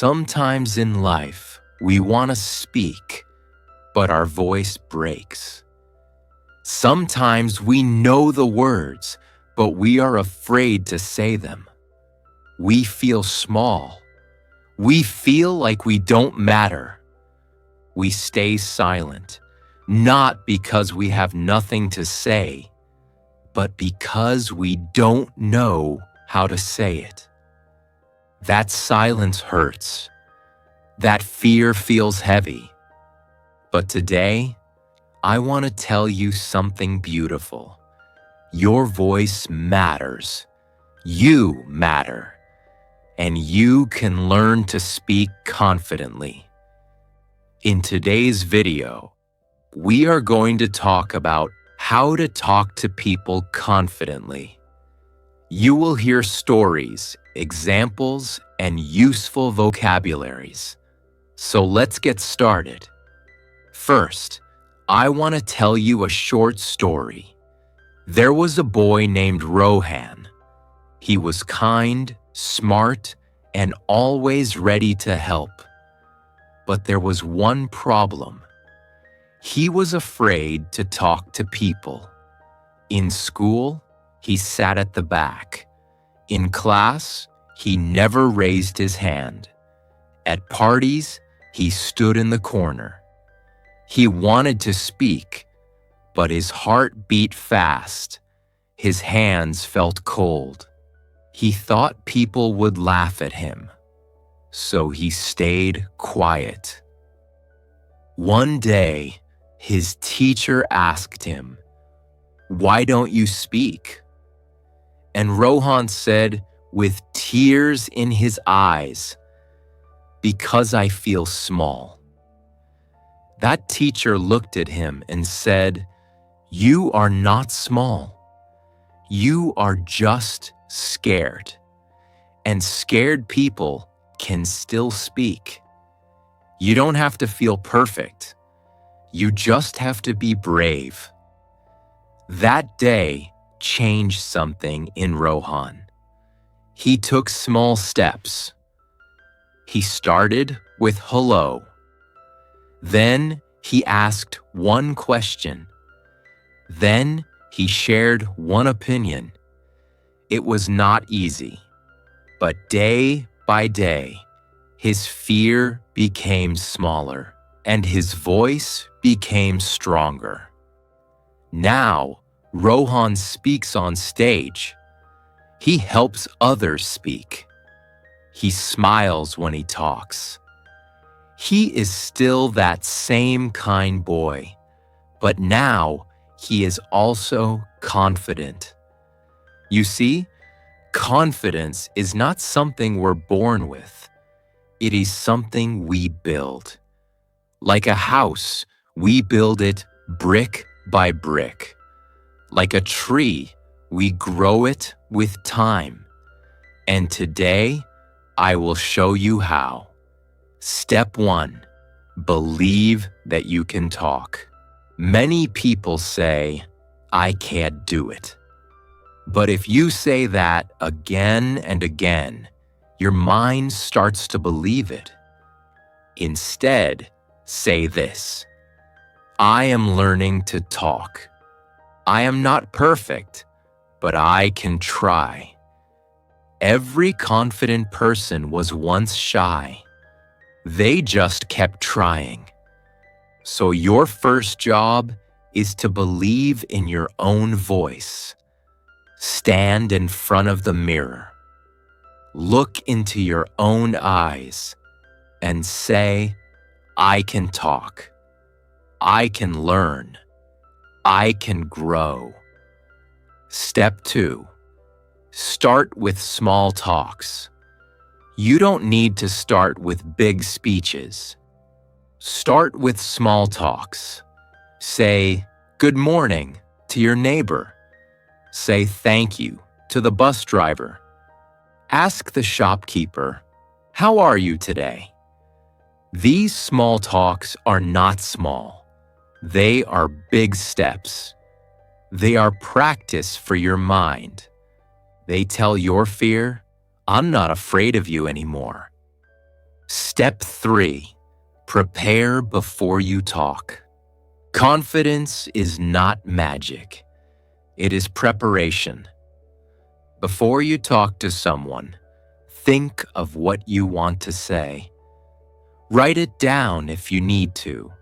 Sometimes in life, we want to speak, but our voice breaks. Sometimes we know the words, but we are afraid to say them. We feel small. We feel like we don't matter. We stay silent, not because we have nothing to say, but because we don't know how to say it. That silence hurts. That fear feels heavy. But today, I want to tell you something beautiful. Your voice matters. You matter. And you can learn to speak confidently. In today's video, we are going to talk about how to talk to people confidently. You will hear stories, examples, and useful vocabularies. So let's get started. First, I want to tell you a short story. There was a boy named Rohan. He was kind, smart, and always ready to help. But there was one problem. He was afraid to talk to people. In school, he sat at the back. In class, he never raised his hand. At parties, he stood in the corner. He wanted to speak, but his heart beat fast. His hands felt cold. He thought people would laugh at him, so he stayed quiet. One day, his teacher asked him, "Why don't you speak?" And Rohan said, with tears in his eyes, "Because I feel small." That teacher looked at him and said, "You are not small. You are just scared. And scared people can still speak. You don't have to feel perfect. You just have to be brave." That day changed something in Rohan. He took small steps. He started with hello. Then he asked one question. Then he shared one opinion. It was not easy, but day by day, his fear became smaller and his voice became stronger. Now, Rohan speaks on stage. He helps others speak. He smiles when he talks. He is still that same kind boy, but now he is also confident. You see, confidence is not something we're born with. It is something we build. Like a house, we build it brick by brick. Like a tree, we grow it with time. And today, I will show you how. Step 1, believe that you can talk. Many people say, "I can't do it." But if you say that again and again, your mind starts to believe it. Instead, say this: "I am learning to talk. I am not perfect, but I can try." Every confident person was once shy. They just kept trying. So your first job is to believe in your own voice. Stand in front of the mirror. Look into your own eyes and say, "I can talk. I can learn. I can grow." Step 2, start with small talks. You don't need to start with big speeches. Start with small talks. Say, "Good morning" to your neighbor. Say thank you to the bus driver. Ask the shopkeeper, "How are you today?" These small talks are not small. They are big steps. They are practice for your mind. They tell your fear, "I'm not afraid of you anymore." Step 3. Prepare before you talk. Confidence is not magic. It is preparation. Before you talk to someone, think of what you want to say. Write it down if you need to.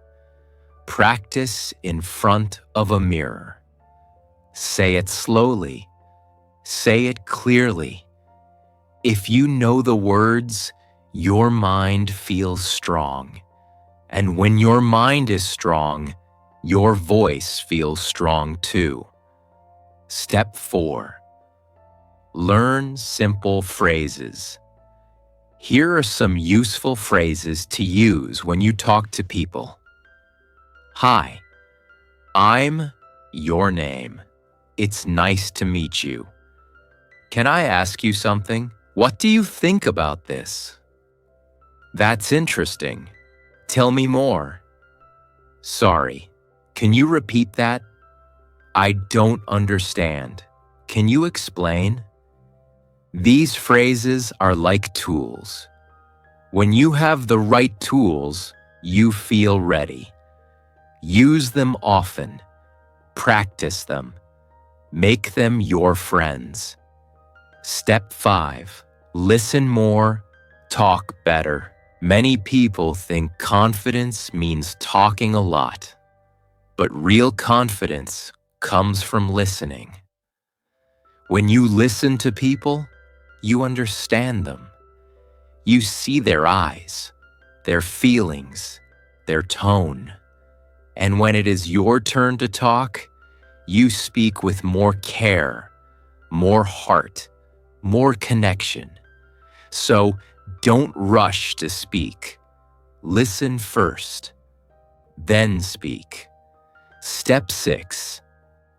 Practice in front of a mirror. Say it slowly. Say it clearly. If you know the words, your mind feels strong. And when your mind is strong, your voice feels strong too. Step 4. Learn simple phrases. Here are some useful phrases to use when you talk to people. Hi, I'm your name. It's nice to meet you. Can I ask you something? What do you think about this? That's interesting. Tell me more. Sorry, can you repeat that? I don't understand. Can you explain? These phrases are like tools. When you have the right tools, you feel ready. Use them often. Practice them. Make them your friends. Step 5. Listen more, talk better. Many people think confidence means talking a lot, but real confidence comes from listening. When you listen to people, you understand them. You see their eyes, their feelings, their tone. And when it is your turn to talk, you speak with more care, more heart, more connection. So don't rush to speak. Listen first, then speak. Step 6.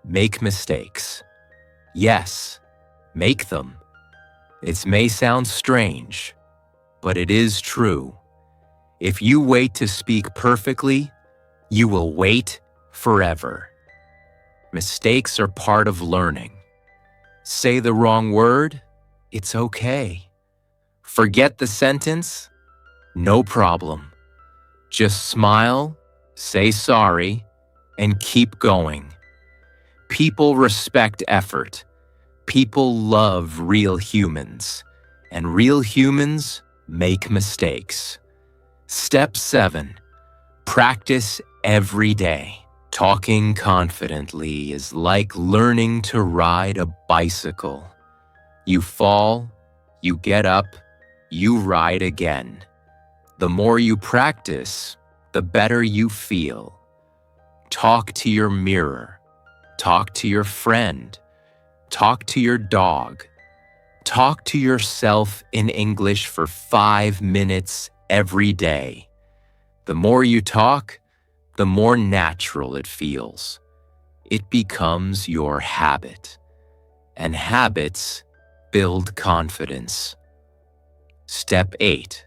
Make mistakes. Yes, make them. It may sound strange, but it is true. If you wait to speak perfectly, you will wait forever. Mistakes are part of learning. Say the wrong word? It's okay. Forget the sentence? No problem. Just smile, say sorry, and keep going. People respect effort. People love real humans, and real humans make mistakes. Step 7. Practice every day. Talking confidently is like learning to ride a bicycle. You fall, you get up, you ride again. The more you practice, the better you feel. Talk to your mirror. Talk to your friend. Talk to your dog. Talk to yourself in English for 5 minutes every day. The more you talk, the more natural it feels. It becomes your habit. And habits build confidence. Step 8.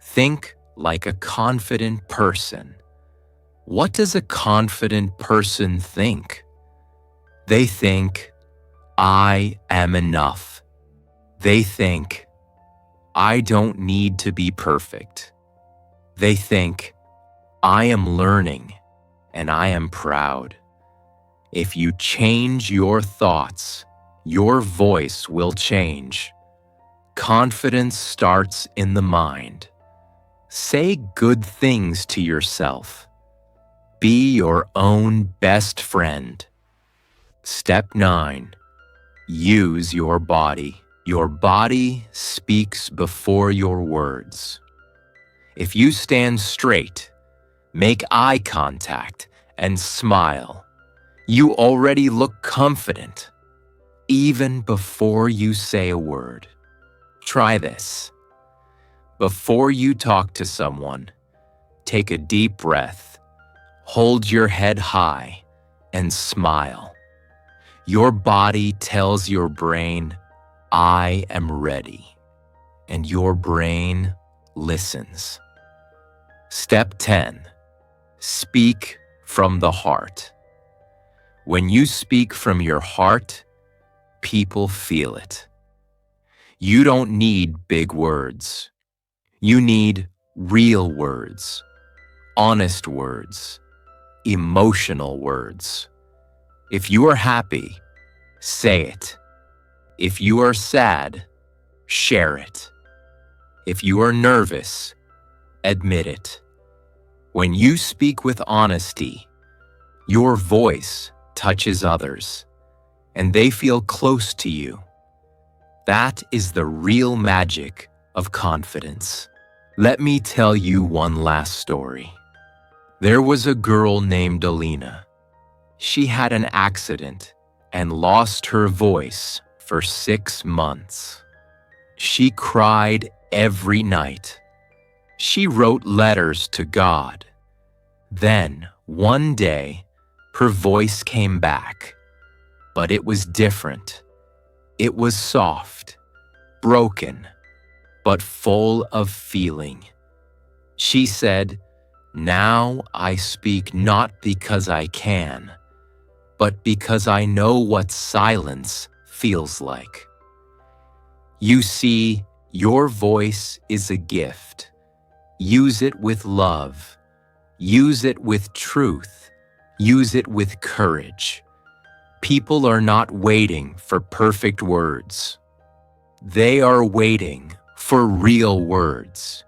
Think like a confident person. What does a confident person think? They think, I am enough. They think, I don't need to be perfect. They think, I am learning and I am proud. If you change your thoughts, your voice will change. Confidence starts in the mind. Say good things to yourself. Be your own best friend. Step 9. Use your body. Your body speaks before your words. If you stand straight, make eye contact, and smile, you already look confident, even before you say a word. Try this. Before you talk to someone, take a deep breath, hold your head high, and smile. Your body tells your brain, I am ready, and your brain listens. Step 10. Speak from the heart. When you speak from your heart, people feel it. You don't need big words. You need real words, honest words, emotional words. If you are happy, say it. If you are sad, share it. If you are nervous, admit it. When you speak with honesty, your voice touches others, and they feel close to you. That is the real magic of confidence. Let me tell you one last story. There was a girl named Alina. She had an accident and lost her voice for 6 months. She cried every night. She wrote letters to God. Then, one day, her voice came back. But it was different. It was soft, broken, but full of feeling. She said, "Now I speak not because I can, but because I know what silence feels like." You see, your voice is a gift. Use it with love. Use it with truth. Use it with courage. People are not waiting for perfect words. They are waiting for real words,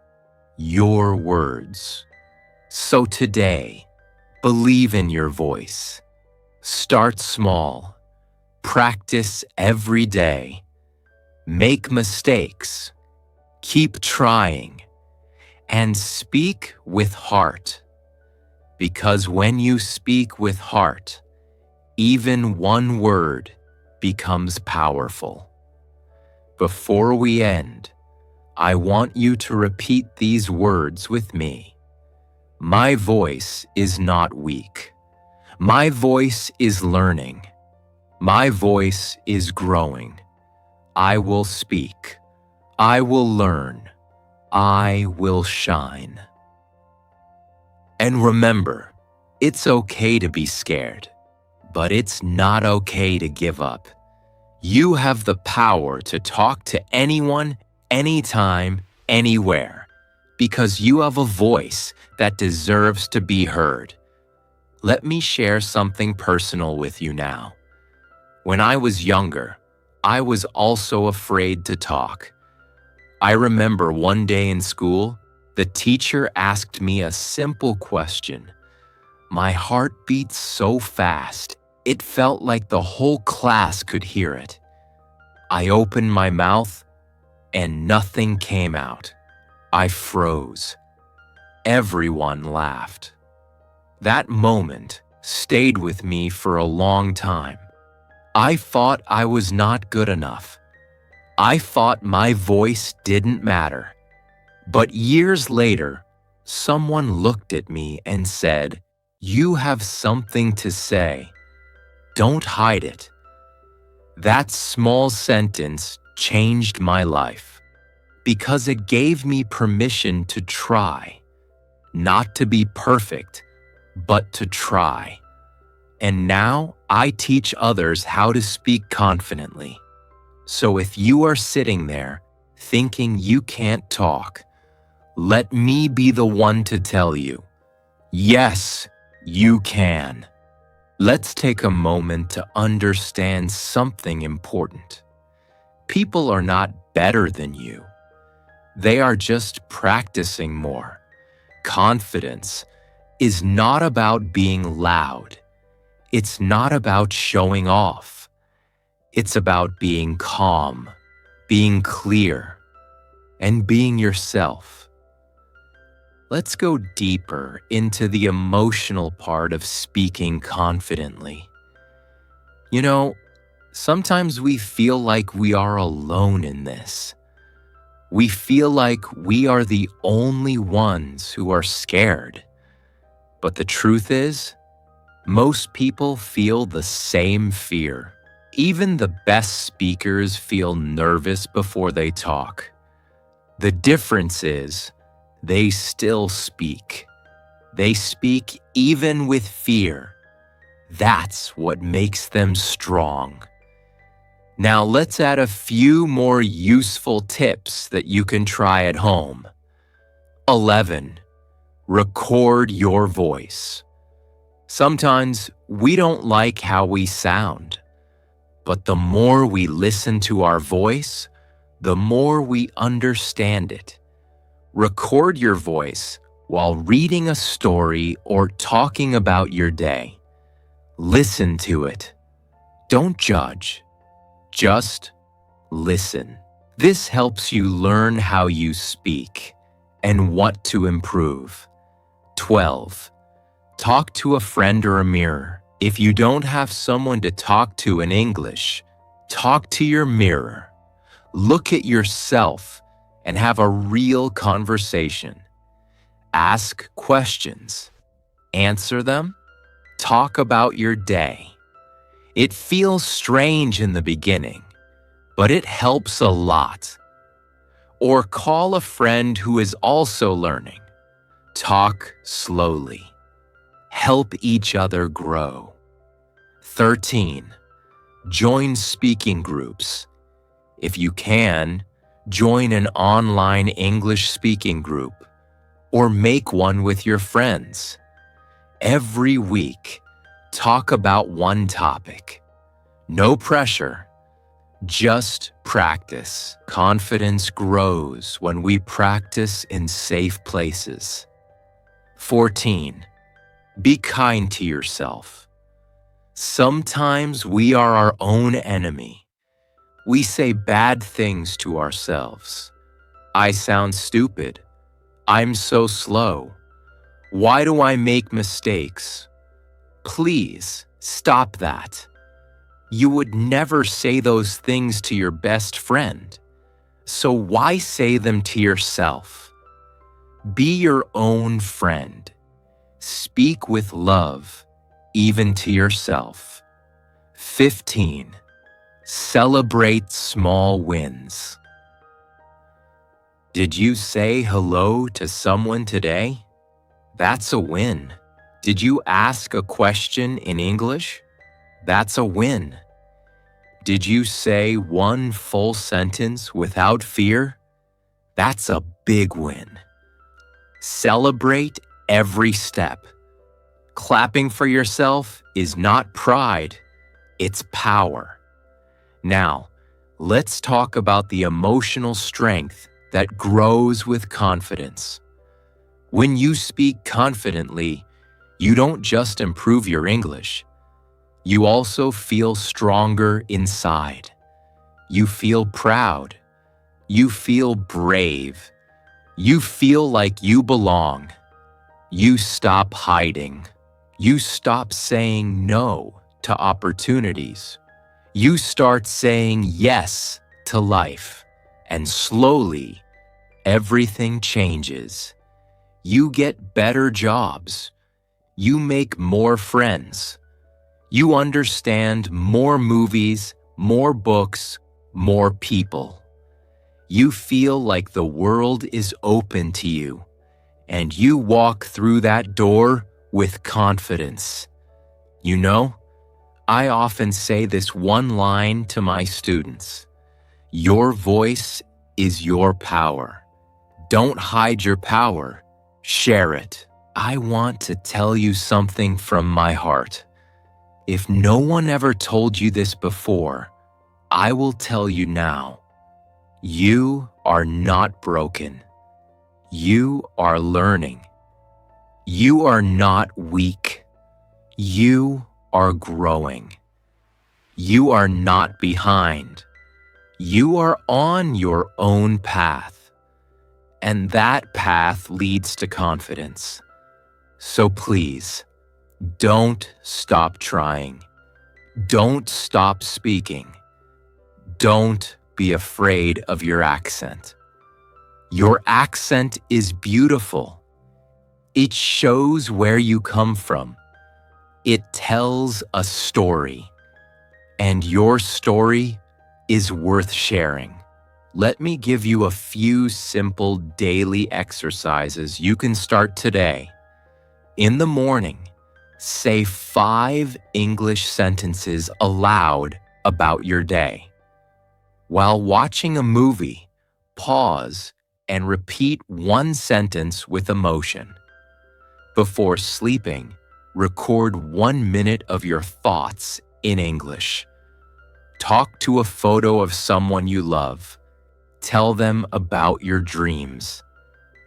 your words. So today, believe in your voice. Start small. Practice every day. Make mistakes. Keep trying. And speak with heart. Because when you speak with heart, even one word becomes powerful. Before we end, I want you to repeat these words with me. My voice is not weak. My voice is learning. My voice is growing. I will speak. I will learn. I will shine. And remember, it's okay to be scared, but it's not okay to give up. You have the power to talk to anyone, anytime, anywhere, because you have a voice that deserves to be heard. Let me share something personal with you now. When I was younger, I was also afraid to talk. I remember one day in school, the teacher asked me a simple question. My heart beat so fast, it felt like the whole class could hear it. I opened my mouth, and nothing came out. I froze. Everyone laughed. That moment stayed with me for a long time. I thought I was not good enough. I thought my voice didn't matter. But years later, someone looked at me and said, "You have something to say. Don't hide it." That small sentence changed my life because it gave me permission to try, not to be perfect, but to try. And now I teach others how to speak confidently. So if you are sitting there thinking you can't talk, let me be the one to tell you, yes, you can. Let's take a moment to understand something important. People are not better than you. They are just practicing more. Confidence is not about being loud. It's not about showing off. It's about being calm, being clear, and being yourself. Let's go deeper into the emotional part of speaking confidently. You know, sometimes we feel like we are alone in this. We feel like we are the only ones who are scared. But the truth is, most people feel the same fear. Even the best speakers feel nervous before they talk. The difference is, they still speak. They speak even with fear. That's what makes them strong. Now let's add a few more useful tips that you can try at home. 11. Record your voice. Sometimes we don't like how we sound, but the more we listen to our voice, the more we understand it. Record your voice while reading a story or talking about your day. Listen to it. Don't judge. Just listen. This helps you learn how you speak and what to improve. 12. Talk to a friend or a mirror. If you don't have someone to talk to in English, talk to your mirror. Look at yourself and have a real conversation. Ask questions. Answer them. Talk about your day. It feels strange in the beginning, but it helps a lot. Or call a friend who is also learning. Talk slowly. Help each other grow. 13. Join speaking groups. If you can, join an online English speaking group or make one with your friends. Every week, talk about one topic. No pressure, just practice. Confidence grows when we practice in safe places. 14. Be kind to yourself. Sometimes we are our own enemy. We say bad things to ourselves. I sound stupid. I'm so slow. Why do I make mistakes? Please stop that. You would never say those things to your best friend. So why say them to yourself? Be your own friend. Speak with love, even to yourself. 15. Celebrate small wins. Did you say hello to someone today? That's a win. Did you ask a question in English? That's a win. Did you say one full sentence without fear? That's a big win. Celebrate every step. Clapping for yourself is not pride, it's power. Now, let's talk about the emotional strength that grows with confidence. When you speak confidently, you don't just improve your English. You also feel stronger inside. You feel proud. You feel brave. You feel like you belong. You stop hiding. You stop saying no to opportunities. You start saying yes to life. And slowly, everything changes. You get better jobs. You make more friends. You understand more movies, more books, more people. You feel like the world is open to you, and you walk through that door with confidence. You know, I often say this one line to my students. Your voice is your power. Don't hide your power. Share it. I want to tell you something from my heart. If no one ever told you this before, I will tell you now. You are not broken. You are learning. You are not weak. You are growing. You are not behind. You are on your own path. And that path leads to confidence. So please, don't stop trying. Don't stop speaking. Don't be afraid of your accent. Your accent is beautiful. It shows where you come from. It tells a story. And your story is worth sharing. Let me give you a few simple daily exercises you can start today. In the morning, say 5 English sentences aloud about your day. While watching a movie, pause and repeat one sentence with emotion. Before sleeping, record 1 minute of your thoughts in English. Talk to a photo of someone you love. Tell them about your dreams.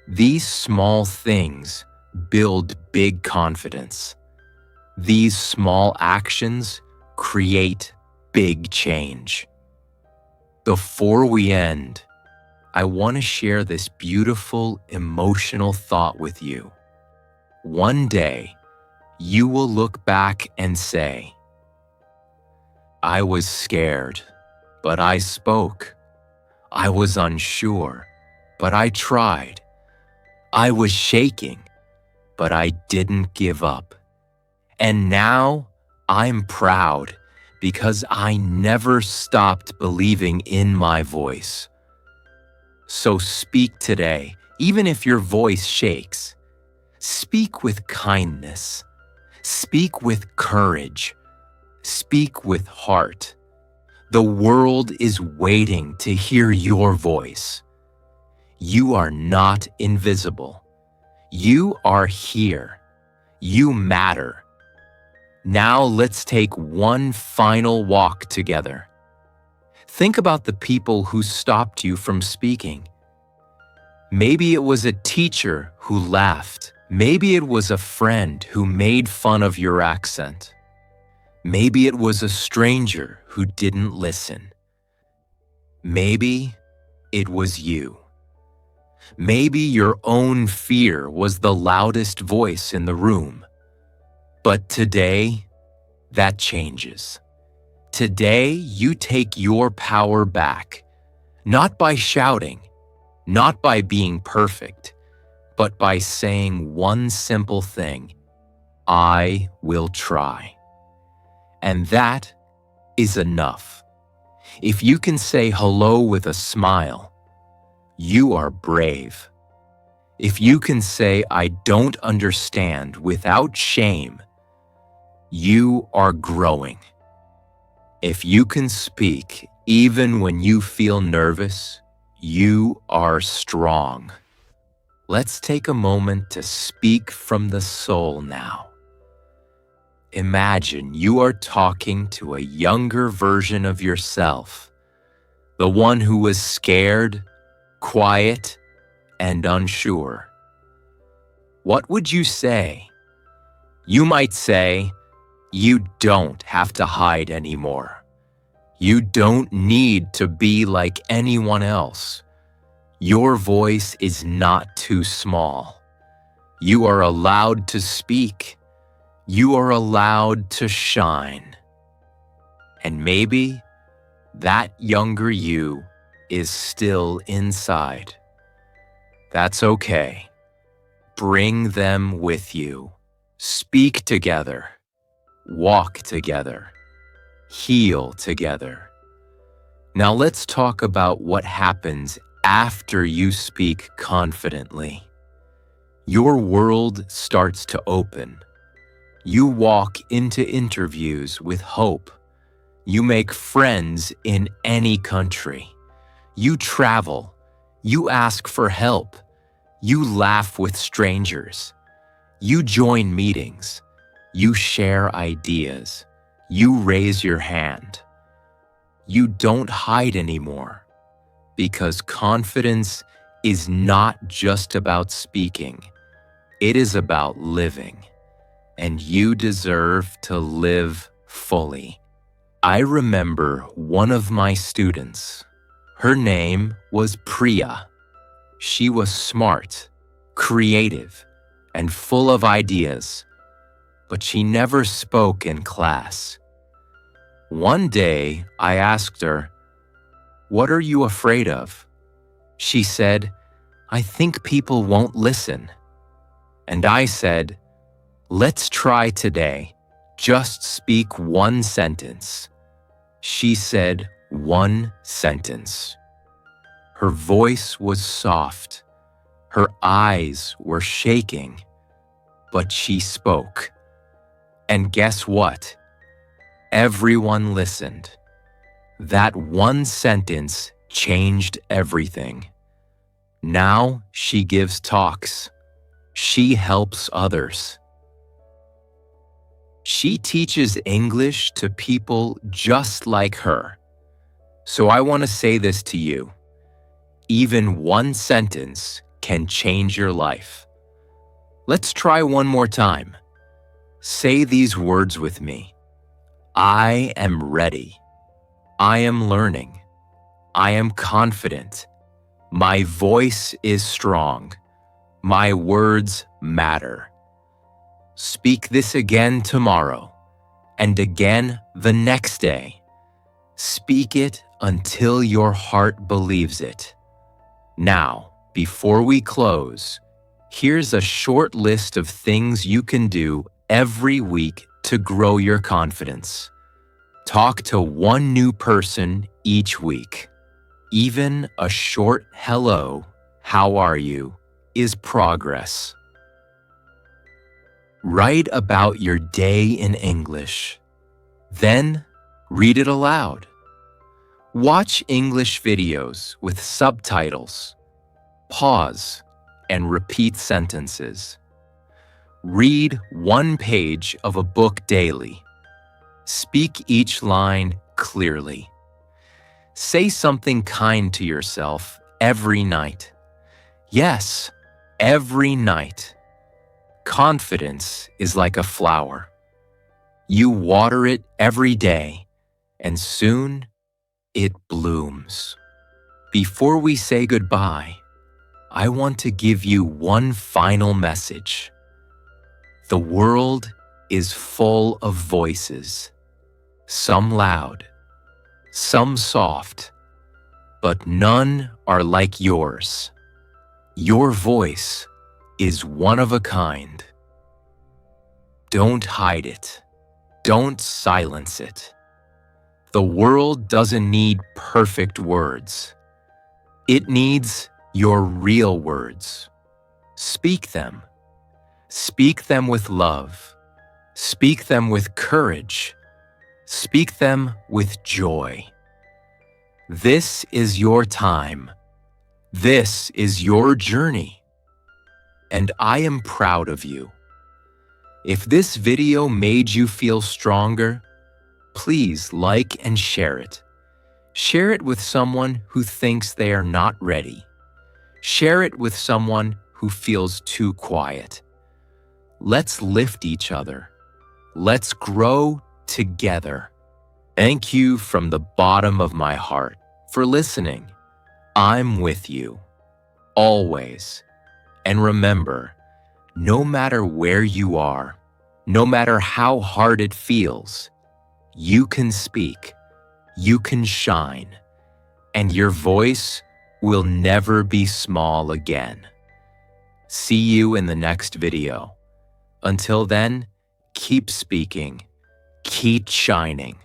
These small things build big confidence. These small actions create big change. Before we end, I want to share this beautiful, emotional thought with you. One day, you will look back and say, I was scared, but I spoke. I was unsure, but I tried. I was shaking, but I didn't give up. And now I'm proud because I never stopped believing in my voice. So speak today, even if your voice shakes. Speak with kindness. Speak with courage. Speak with heart. The world is waiting to hear your voice. You are not invisible. You are here. You matter. Now let's take one final walk together. Think about the people who stopped you from speaking. Maybe it was a teacher who laughed. Maybe it was a friend who made fun of your accent. Maybe it was a stranger who didn't listen. Maybe it was you. Maybe your own fear was the loudest voice in the room. But today, that changes. Today, you take your power back, not by shouting, not by being perfect, but by saying one simple thing: I will try. And that is enough. If you can say hello with a smile, you are brave. If you can say I don't understand without shame, you are growing. If you can speak even when you feel nervous, you are strong. Let's take a moment to speak from the soul now. Imagine you are talking to a younger version of yourself, the one who was scared, quiet, and unsure. What would you say? You might say, you don't have to hide anymore. You don't need to be like anyone else. Your voice is not too small. You are allowed to speak. You are allowed to shine. And maybe that younger you is still inside. That's okay. Bring them with you. Speak together. Walk together. Heal together. Now let's talk about what happens after you speak confidently. Your world starts to open. You walk into interviews with hope. You make friends in any country. You travel. You ask for help. You laugh with strangers. You join meetings. You share ideas. You raise your hand. You don't hide anymore, because confidence is not just about speaking. It is about living, and you deserve to live fully. I remember one of my students. Her name was Priya. She was smart, creative, and full of ideas, but she never spoke in class. One day, I asked her, "What are you afraid of?" She said, "I think people won't listen." And I said, "Let's try today. Just speak one sentence." She said one sentence. Her voice was soft. Her eyes were shaking, but she spoke. And guess what? Everyone listened. That one sentence changed everything. Now she gives talks. She helps others. She teaches English to people just like her. So I want to say this to you. Even one sentence can change your life. Let's try one more time. Say these words with me. I am ready. I am learning. I am confident. My voice is strong. My words matter. Speak this again tomorrow, and again the next day. Speak it until your heart believes it. Now, before we close, here's a short list of things you can do every week to grow your confidence. Talk to one new person each week. Even a short hello, how are you, is progress. Write about your day in English. Then, read it aloud. Watch English videos with subtitles. Pause and repeat sentences. Read one page of a book daily. Speak each line clearly. Say something kind to yourself every night. Yes, every night. Confidence is like a flower. You water it every day, and soon it blooms. Before we say goodbye, I want to give you one final message. The world is full of voices, some loud, some soft, but none are like yours. Your voice is one of a kind. Don't hide it. Don't silence it. The world doesn't need perfect words. It needs your real words. Speak them. Speak them with love. Speak them with courage. Speak them with joy. This is your time. This is your journey. And I am proud of you. If this video made you feel stronger, please like and share it. Share it with someone who thinks they are not ready. Share it with someone who feels too quiet. Let's lift each other. Let's grow together. Thank you from the bottom of my heart for listening. I'm with you, always. And remember, no matter where you are, no matter how hard it feels, you can speak, you can shine, and your voice will never be small again. See you in the next video. Until then, keep speaking, keep shining.